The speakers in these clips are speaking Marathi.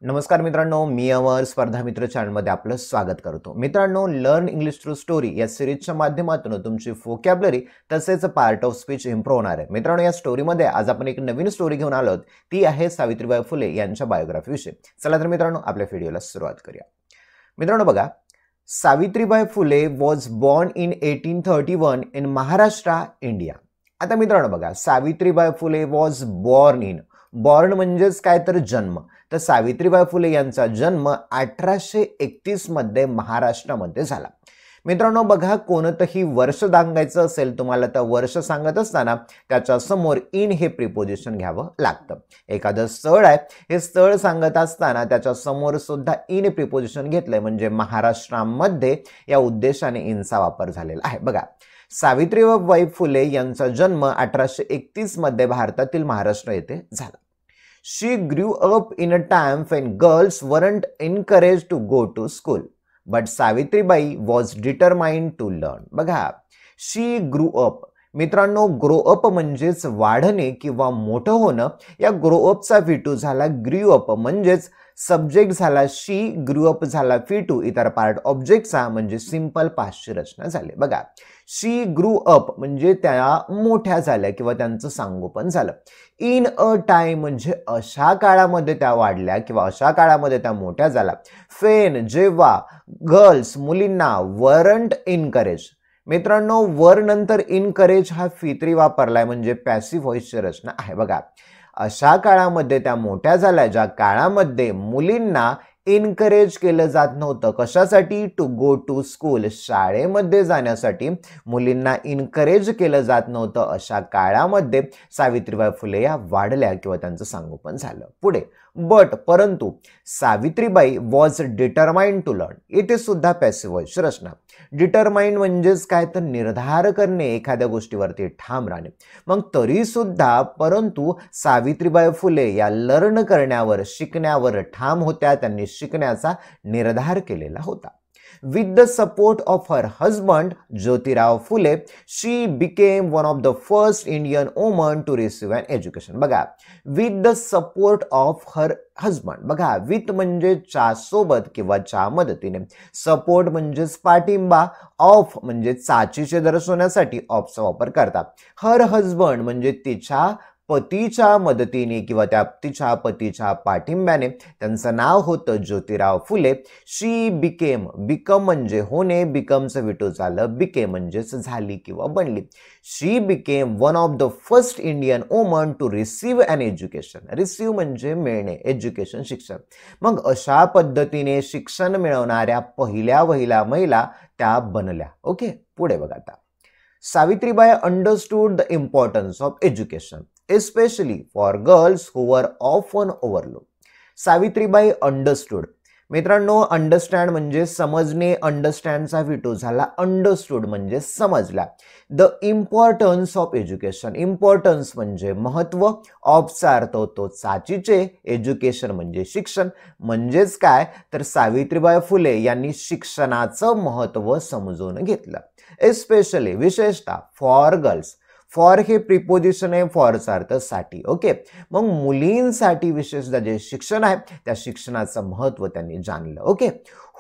नमस्कार मित्रांनो, मी अमर स्पर्धा मित्र चॅनलमध्ये आपलं स्वागत करतो। मित्रांनो, लर्न इंग्लिश थ्रू स्टोरी या सिरीजच्या माध्यमातून तुमची व्होकॅब्युलरी तसेच पार्ट ऑफ स्पीच इम्प्रूव्ह होणार आहे। मित्रांनो, या स्टोरीमध्ये आज आपण एक नवीन स्टोरी घेऊन आलोत, ती आहे सावित्रीबाई फुले यांच्या बायोग्राफी विषयी। चला तर मित्रांनो, आपल्या व्हिडिओला सुरुवात करूया। मित्रांनो बघा, Savitribai Phule was born in 1831 in Maharashtra, India. आता मित्रांनो बघा, सावित्रीबाई फुले वॉज बॉर्न म्हणजेच काय तर जन्म। तर सावित्रीबाई फुले यांचा जन्म 1831 मध्ये महाराष्ट्रामध्ये झाला। मित्रांनो बघा, कोणतंही वर्ष सांगायचं असेल तुम्हाला, तर वर्ष सांगत असताना त्याच्या समोर इन हे प्रिपोजिशन घ्यावं लागतं। एखादं स्थळ आहे, हे स्थळ सांगत असताना त्याच्या समोर सुद्धा इन प्रिपोजिशन घेतलंय, म्हणजे महाराष्ट्रामध्ये या उद्देशाने इनचा वापर झालेला आहे। बघा, सावित्रीबाई फुले यांचा जन्म 1831 मध्ये भारतातील महाराष्ट्र येथे झाला। She grew up in a time when girls weren't encouraged to go to school, but Savitribai was determined to learn. बघा, she grew up. मित्रांनो, ग्रो अप म्हणजेच वाढणे किंवा मोठं होणं। या ग्रो अपचा V2 झाला ग्रीव अप, म्हणजेच सब्जेक्ट झाला शी, ग्रू अप झाला V2, इतर पार्ट ऑब्जेक्टचा म्हणजे सिंपल पास्टची रचना झाली। बघा, शी ग्रू अप म्हणजे त्या मोठ्या झाल्या किंवा त्यांचं संगोपन झालं। इन अ टाइम म्हणजे अशा काळामध्ये त्या वाढल्या किंवा अशा काळामध्ये त्या मोठ्या झाल्या। फेन जेव्हा गर्ल्स मुलींना वरंट इनकरेज। मित्रांनो, वर नंतर इनकरेज हा फित्री वापरलाय, म्हणजे पॅसिव्ह व्हॉइसची रचना आहे। बघा, अशा काळामध्ये त्या मोठ्या झाल्या ज्या काळामध्ये मुलींना इनकरेज केलं जात नव्हतं। कशासाठी? टू गो टू स्कूल, शाळेमध्ये जाण्यासाठी मुलींना इनकरेज केलं जात नव्हतं। अशा काळामध्ये सावित्रीबाई फुले या वाढल्या किंवा त्यांचं संगोपन झालं। पुढे परंतु Savitribai was determined to learn, इथे सुद्धा पॅसिव्ह व्हॉइसची रचना। डिटरमाइंड म्हणजेच काय तर निर्धार करणे, एखाद्या गोष्टीवरती ठाम राहणे। मग तरी सुद्धा परंतु सावित्रीबाई फुले या लर्न करण्यावर, शिकण्यावर ठाम होत्या। त्यांनी शिकण्याचा निर्धार केलेला होता। With the support of her husband Jyotirao Phule, she became one of the first Indian women to receive an education. बघा, with the support of her husband, बघा, with म्हणजे च्या सोबत किंवा च्या मदतीने, सपोर्ट म्हणजेच पाठिंबा, ऑफ म्हणजे चाचीचे दर्शवण्यासाठी ऑफचा वापर करतात। हर हजबंड म्हणजे तिच्या पतीच्या मदतीने किंवा त्या तिच्या पतीच्या पाठिंब्याने। त्यांचं नाव होतं ज्योतिराव फुले। शी बिकेम, बिकम म्हणजे होणे, बिकमचं V2 झालं, बिकेम म्हणजेच झाली किंवा बनली। She became one of the first Indian woman to receive an education. Receive म्हणजे मिळणे, एज्युकेशन शिक्षण। मग अशा पद्धतीने शिक्षण मिळवणाऱ्या पहिल्या महिला त्या बनल्या। ओके, पुढे बघा आता, Savitribai understood the importance of education especially for girls who were often overlooked. Savitribai understood. मित्रांनो, अंडरस्टँड म्हणजे समजणे, अंडरस्टँडचा V2 झाला, अंडरस्टूड म्हणजे समजला। The importance of education, importance म्हणजे महत्व, ऑफचा अर्थ होतो चाचीचे, एज्युकेशन म्हणजे शिक्षण। म्हणजेच काय तर सावित्रीबाई फुले यांनी शिक्षणाचं महत्व समजून घेतलं। एस्पेशली, विशेषतः फॉर गर्ल्स, फॉर हे प्रिपोजिशन आहे, फॉरचा अर्थ साठी। ओके, मग मुलींसाठी विशेषतः जे शिक्षण आहे त्या शिक्षणाचं महत्व त्यांनी जाणलं। Okay,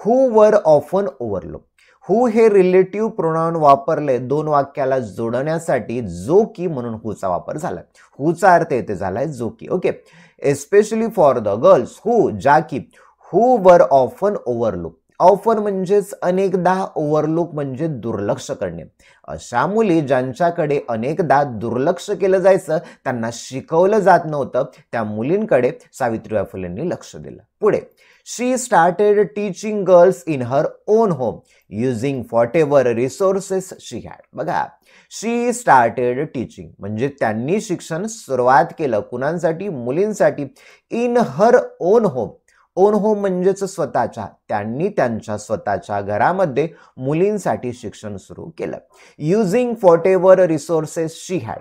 who were often overlook, हु हे रिलेटिव्ह प्रोनाउन वापरले दोन वाक्याला जोडण्यासाठी, जो की म्हणून हुचा वापर झाला। हुचा अर्थ येथे झालाय जो की। Okay, especially for the girls who, ज्या की, who were often overlook, often म्हणजेच अनेकदा, ओव्हरलुक म्हणजे दुर्लक्ष करणे। अशा मुली ज्यांच्याकडे अनेकदा दुर्लक्ष केलं जायचं, त्यांना शिकवलं जात नव्हतं, त्या मुलींकडे सावित्रीबाई फुलेंनी लक्ष दिलं। पुढे, she started teaching girls in her own home using whatever resources she had. बघा, शी स्टार्टेड टीचिंग म्हणजे त्यांनी शिक्षण सुरुवात केलं, कुणांसाठी? मुलींसाठी। In her own home, on home म्हणजेच स्वतःच्या, त्यांनी त्यांच्या स्वतःच्या घरामध्ये मुलींसाठी शिक्षण सुरू केलं। Using whatever resources she had.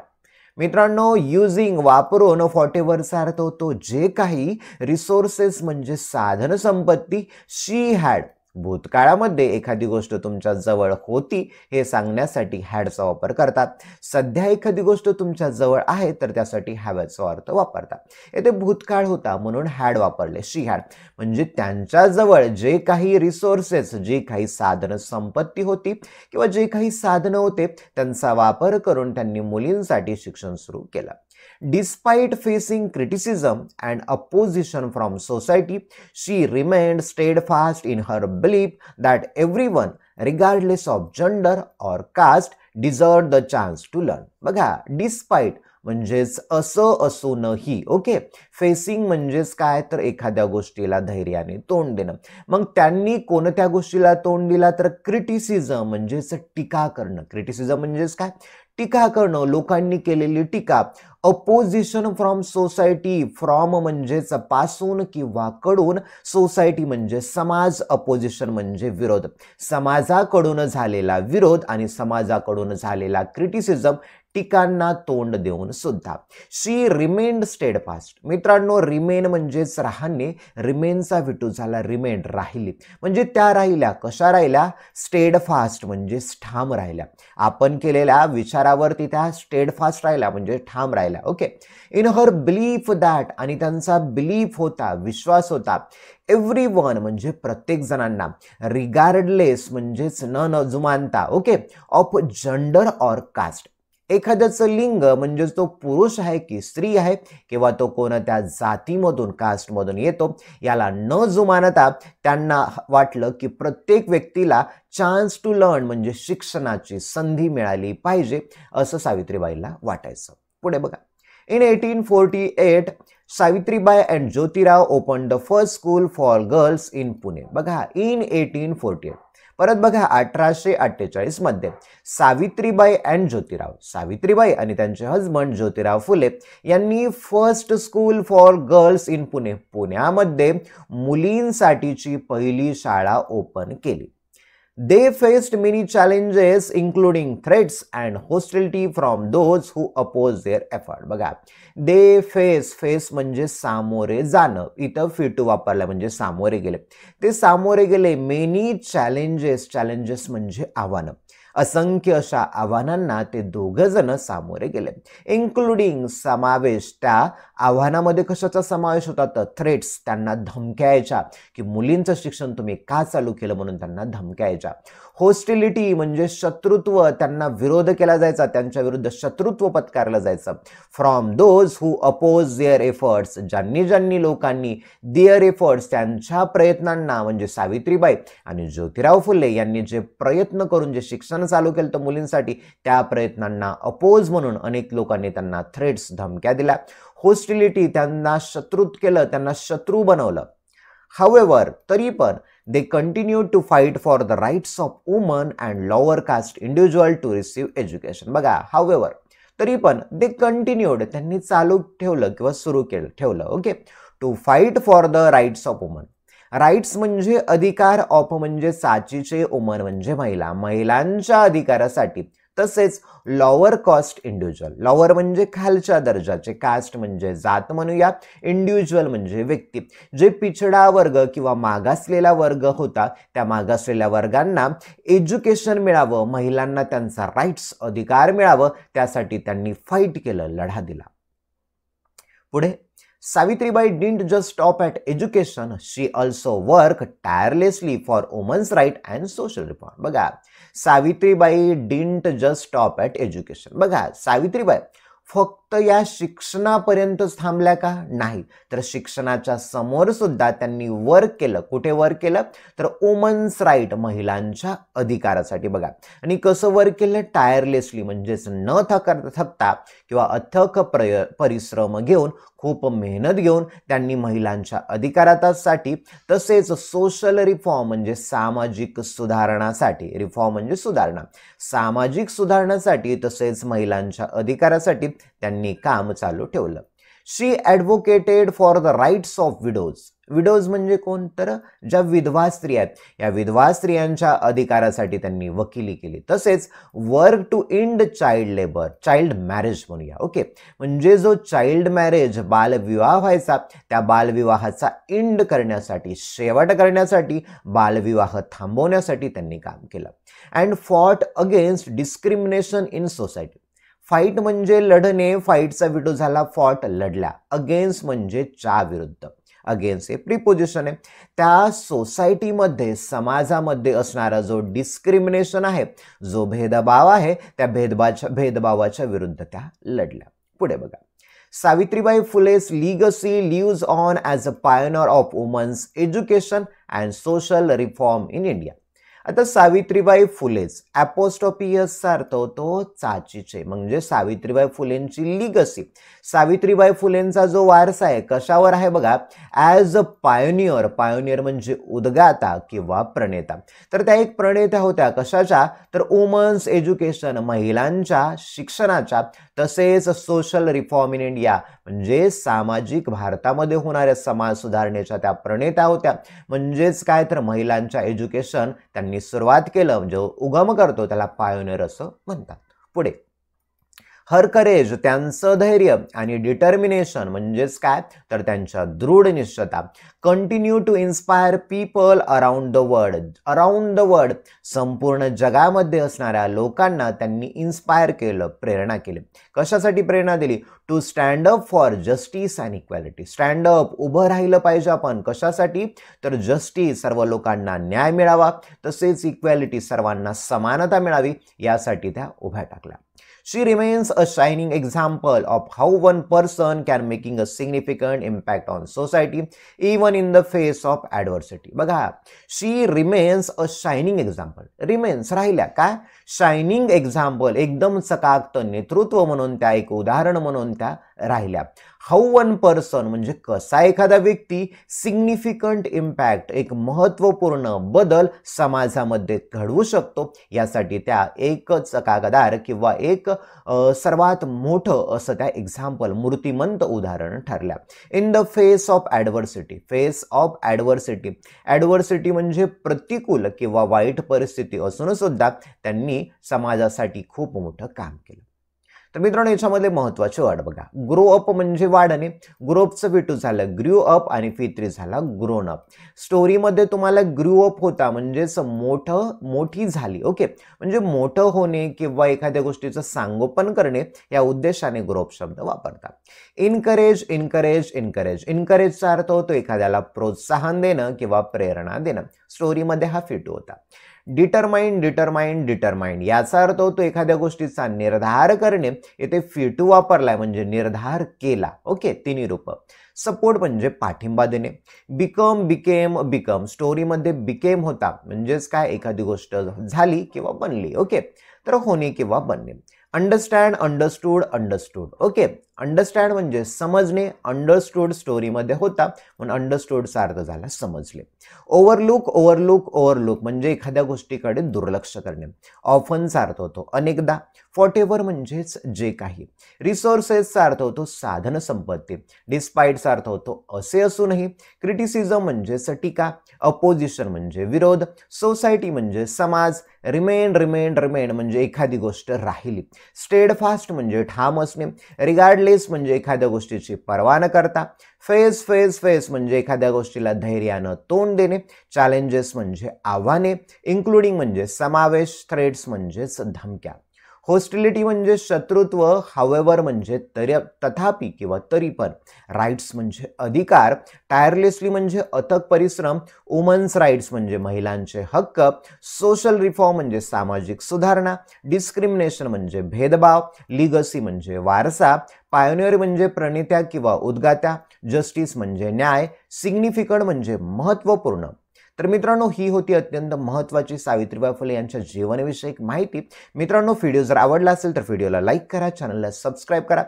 मित्रांनो, युझिंग वापरून, व्हॉटएव्हरचा अर्थ होतो जे काही, रिसोर्सेस म्हणजे साधन संपत्ती, शी हॅड भूतकाळामध्ये एखादी गोष्ट तुमच्या जवळ होती हे सांगण्यासाठी हॅडचा वापर करतात. सध्या एखादी गोष्ट तुमच्या जवळ आहे तर त्यासाठी हॅवचा अर्थ वापरतात. येथे भूतकाळ होता म्हणून हॅड वापरले, शी हॅड. म्हणजे त्यांच्या जवळ जे काही रिसोर्सेस, जे काही साधन संपत्ती होती किंवा जे काही साधनं होते त्यांचा वापर करून त्यांनी मुलींसाठी शिक्षण सुरू केलं. Despite facing criticism and opposition from society, she remained steadfast in her belief that everyone, regardless of gender or caste, deserved the chance to learn. बघा, despite म्हणजेच असं असूनही. ओके, फेसिंग म्हणजेच काय तर एखाद्या गोष्टीला धैर्याने तोंड देणं. मग त्यांनी कोणत्या गोष्टीला तोंड दिला तर क्रिटिसिझम म्हणजेच टीका करणं. क्रिटिसिझम म्हणजेच काय, टीका करणं, लोकांनी केलेली टीका. अपोजिशन फ्रॉम सोसायटी, फ्रॉम म्हणजेच पासून किंवा कडून, सोसायटी म्हणजे समाज, अपोजिशन म्हणजे विरोध. समाजाकडून झालेला विरोध आणि समाजाकडून झालेला क्रिटिसिझम, टीकांना तोंड देऊन सुद्धा. शी रिमेन्ड स्टेडफास्ट. मित्रांनो, रिमेन म्हणजेच राहणे, रिमेनचा विटू झाला रिमेन, राहिली. म्हणजे त्या राहिल्या. कशा राहिल्या? स्टेडफास्ट म्हणजे ठाम राहिल्या. आपण केलेल्या विचारावरती त्या स्टेडफास्ट राहिल्या म्हणजे ठाम राहिल्या. Okay, in her belief that, आणि त्यांचा बिलीफ होता, विश्वास होता. एव्हरीवन म्हणजे प्रत्येक जणांना. रिगार्डलेस म्हणजेच न जुमानता. Okay, of gender or caste. एखाद्याचं लिंग म्हणजे तो पुरुष आहे की स्त्री आहे किंवा तो कोणत्या जातीमधून, कास्टमधून येतो, याला न जुमानता त्यांना वाटलं की प्रत्येक व्यक्तीला चान्स टू लर्न म्हणजे शिक्षणाची संधी मिळाली पाहिजे, असं सावित्रीबाईला वाटायचं. पुढे बघा. In 1848, Savitribai and Jyotirao opened the first school for girls in Pune. बघा, in 1848. परत बघा, 1848 मध्ये सावित्रीबाई अँड ज्योतिराव, सावित्रीबाई आणि त्यांचे हजबंड ज्योतिराव फुले यांनी first school for girls in Pune, पुण्यामध्ये मुलींसाठीची पहिली शाळा ओपन केली. They faced many challenges including threats and hostility from those who opposed their effort. बघा, they face म्हणजे सामोरे जाणं. इथं फिटू वापरला म्हणजे सामोरे गेले. ते सामोरे गेले many challenges म्हणजे आव्हानं. असंख्य अशा आव्हानांना ते दोघं जण सामोरे गेले. इन्क्लुडिंग समावेश, त्या आव्हानामध्ये कशाचा समावेश होता तर थ्रेट्स, त्यांना धमक्यायच्या की मुलींचं शिक्षण तुम्ही का चालू केलं म्हणून त्यांना धमक्यायच्या. होस्टिलिटी म्हणजे शत्रुत्व, त्यांना विरोध केला जायचा, त्यांच्या विरुद्ध शत्रुत्व पत्कारलं जायचं. From those who oppose their efforts, ज्यांनी लोकांनी देअर एफर्ट्स त्यांच्या प्रयत्नांना, म्हणजे सावित्रीबाई आणि ज्योतिराव फुले यांनी जे प्रयत्न करून जे शिक्षण चालू केलं तर मुलींसाठी, त्या प्रयत्नांना अपोज म्हणून अनेक लोकांनी त्यांना थ्रेट्स, धमक्या दिल्या. होस्टिलिटी, त्यांना शत्रुत केलं, त्यांना शत्रू बनवलं. However, तरी पण they continued to fight for the rights of women and lower caste individual to receive education. बघा, however, तरी पण they continued, त्यांनी चालू ठेवलं किंवा सुरू ठेवलं. Okay, to fight for the rights of women. Rights म्हणजे अधिकार, ऑफ म्हणजे साचीचे, वुमन म्हणजे महिला, महिलांच्या अधिकारासाठी. तसेच लॉवर कास्ट इंडिव्हिज्युअल, लॉवर म्हणजे खालच्या दर्जाचे, कास्ट म्हणजे जात म्हणूया, इंडिव्हिज्युअल म्हणजे व्यक्ती, जे पिछडा वर्ग किंवा मागासलेला वर्ग होता, त्या मागासलेल्या वर्गांना एज्युकेशन मिळावं, महिलांना त्यांचा राईट्स, अधिकार मिळावं, त्यासाठी त्यांनी फाईट केलं, लढा दिला. पुढे, Savitribai didn't just stop at education, she also worked tirelessly for women's right and social reform. बघा, Savitribai didn't just stop at education. बघा, सावित्रीबाई फक्त या शिक्षणापर्यंतच थांबल्या का? नाही, तर शिक्षणाच्या समोर सुद्धा त्यांनी वर्क केलं. कुठे वर्क केलं तर वुमन्स राईट, महिलांच्या अधिकारासाठी. बघा, आणि कसं वर्क केलं? टायरलेसली म्हणजेच न थकता किंवा अथक परिश्रम घेऊन, खूप मेहनत घेऊन त्यांनी महिलांच्या अधिकारासाठी, तसेच सोशल रिफॉर्म म्हणजे सामाजिक सुधारणासाठी, रिफॉर्म म्हणजे सुधारणा, सामाजिक सुधारणासाठी तसेच महिलांच्या अधिकारासाठी त्यांनी काम चालू ठेवलं. She advocated for the rights of widows. Widows म्हणजे कोण, तर ज्या विधवा स्त्रिया आहेत, या विधवा स्त्रियांच्या अधिकारासाठी त्यांनी वकिली केली. तसेच work to end child labour, child marriage म्हणूया. ओके, म्हणजे जो चाइल्ड मॅरेज, बालविवाह व्हायचा, त्या बालविवाहाचा एंड करण्यासाठी, शेवट करण्यासाठी, बालविवाह थांबवण्यासाठी त्यांनी काम केलं. And fought against discrimination in society. Fight म्हणजे लढणे, फाईटचा विडो झाला फॉट, लढल्या. अगेन्स्ट म्हणजे च्या विरुद्ध, अगेन्स्ट हे प्रिपोजिशन आहे. त्या सोसायटीमध्ये, समाजामध्ये असणारा जो डिस्क्रिमिनेशन आहे, जो भेदभाव आहे, त्या भेदभावाच्या विरुद्ध त्या लढल्या. पुढे बघा, Savitribai फुले's legacy lives on as a pioneer of women's education and social reform in India. आता सावित्रीबाई फुलेच, अपोस्ट्रोफी चा अर्थ होतो चाचीचे, म्हणजे सावित्रीबाई फुलेंची लिगसी, सावित्रीबाई फुलेंचा जो वारसा आहे कशावर आहे बघा, ॲज अ पायोनियर. पायोनियर म्हणजे उद्गाता किंवा प्रणेता. तर त्या एक प्रणेत्या होत्या कशाच्या, तर वुमन्स एज्युकेशन, महिलांच्या शिक्षणाच्या, तसेच सोशल रिफॉर्म इन इंडिया, म्हणजे सामाजिक, भारतामध्ये होणाऱ्या समाज सुधारणेच्या त्या प्रणेत्या होत्या. म्हणजेच काय, तर महिलांच्या एज्युकेशन त्यांनी सुरुवात केलं, जो उगम करतो त्याला पायोनियर असं म्हणतात. पुढे, हर करेज, त्यांचं धैर्य, आणि डिटर्मिनेशन म्हणजेच काय, तर त्यांच्या दृढ निश्चयता. Continue to inspire people around the world. Around the world, संपूर्ण जगामध्ये असणाऱ्या लोकांना त्यांनी इन्स्पायर केलं, प्रेरणा केली. कशासाठी प्रेरणा दिली, to stand up for justice and equality. Stand up, उभं राहिलं पाहिजे आपण, कशासाठी, तर जस्टिस, सर्व लोकांना न्याय मिळावा, तसेच इक्वॅलिटी, सर्वांना समानता मिळावी, यासाठी त्या उभ्या टाकल्या. She remains a shining example of how one person can making a significant impact on society even in the face of adversity. बघा, she remains a shining example. Remains, राहिल्या काय, शायनिंग एक्झाम्पल, एकदम चकाकत नेतृत्व म्हणून त्या, एक उदाहरण म्हणून त्या राहिल्या. हाऊ वन पर्सन म्हणजे कसा एखादा व्यक्ती, सिग्निफिकंट इम्पॅक्ट, एक महत्त्वपूर्ण बदल समाजामध्ये घडवू शकतो, यासाठी त्या एक चकाकदार किंवा एक सर्वात मोठं असं त्या एक्झाम्पल, मूर्तिमंत उदाहरण ठरल्या. In the face of adversity. Face of adversity, adversity म्हणजे प्रतिकूल किंवा वाईट परिस्थिती असून सुद्धा त्यांनी समाजासाठी खूप मोठं काम केलं. तर मित्रांनो, याच्यामध्ये महत्वाचे वर्ड बघा, ग्रो अप म्हणजे वाढणे, ग्रोअपचं विटू झालं ग्र्यू अप, आणि फित्री झाला ग्रोन अप. स्टोरीमध्ये तुम्हाला ग्र्यू अप होता म्हणजेच मोठी झाली. ओके, म्हणजे मोठं होणे किंवा एखाद्या गोष्टीचं सांगोपन करणे, या उद्देशाने ग्रो अप शब्द वापरतात. Encourage, encourage, encourage. इनकरेजचा अर्थ होतो एखाद्याला प्रोत्साहन देणं किंवा प्रेरणा देणं. स्टोरीमध्ये हा फिटू होता. डिटरमाइंड, डिटरमाइंड, डिटरमाइंड याचा अर्थ होतो एखाद्या गोष्टीचा निर्धार करणे. येथे फिटू वापरलाय म्हणजे निर्धार केला. ओके, तिन्ही रूप. सपोर्ट म्हणजे पाठिंबा देणे. Become, became, become. स्टोरीमध्ये बिकेम होता म्हणजेच काय, एखादी गोष्ट झाली किंवा बनली. ओके, तर होणे किंवा बनणे. Understand, understood, understood. Okay, understand म्हणजे समजणे, अंडरस्टूड स्टोरीमध्ये होता म्हणून अंडरस्टूडचा अर्थ झाला समजले. ओव्हरलुक, ओव्हरलुक, ओव्हरलुक म्हणजे एखाद्या गोष्टीकडे दुर्लक्ष करणे. ऑफनचा अर्थ होतो अनेकदा. व्हॉटएव्हर म्हणजेच जे काही. रिसोर्सेसचा अर्थ होतो साधन संपत्ती. डिस्पाइटचा अर्थ होतो असे असूनही. क्रिटिसिझम म्हणजेच टीका. अपोजिशन म्हणजे विरोध. सोसायटी म्हणजे समाज. रिमेन, रिमेन, रिमेन म्हणजे एखादी गोष्ट राहिली. स्टेडफास्ट म्हणजे ठाम असणे. रिगार्डलेस म्हणजे एखाद्या गोष्टीची पर्वा न करता. फेस, फेस, फेस म्हणजे एखाद्या गोष्टीला धैर्यानं तोंड देणे. चॅलेंजेस म्हणजे आव्हाने. इन्क्लुडिंग म्हणजे समावेश. थ्रेट्स म्हणजेच धमक्या. होस्टिलिटी म्हणजे शत्रुत्व. हावेवर म्हणजे तथापि किंवा तरी पण. राईट्स म्हणजे अधिकार. टायरलेसली म्हणजे अथक परिश्रम. वुमन्स राईट्स म्हणजे महिलांचे हक्क. सोशल रिफॉर्म म्हणजे सामाजिक सुधारणा. डिस्क्रिमिनेशन म्हणजे भेदभाव. लिगसी म्हणजे वारसा. पायोनियर म्हणजे प्रणेत्या किंवा उद्गात्या. जस्टिस म्हणजे न्याय. सिग्निफिकंट म्हणजे महत्त्वपूर्ण. तर मित्रांनो, ही होती अत्यंत महत्त्वाची सावित्रीबाई फुले यांच्या जीवनविषयक माहिती. मित्रांनो, व्हिडिओ जर आवडला असेल तर व्हिडिओला लाईक करा, चॅनलला सबस्क्राईब करा.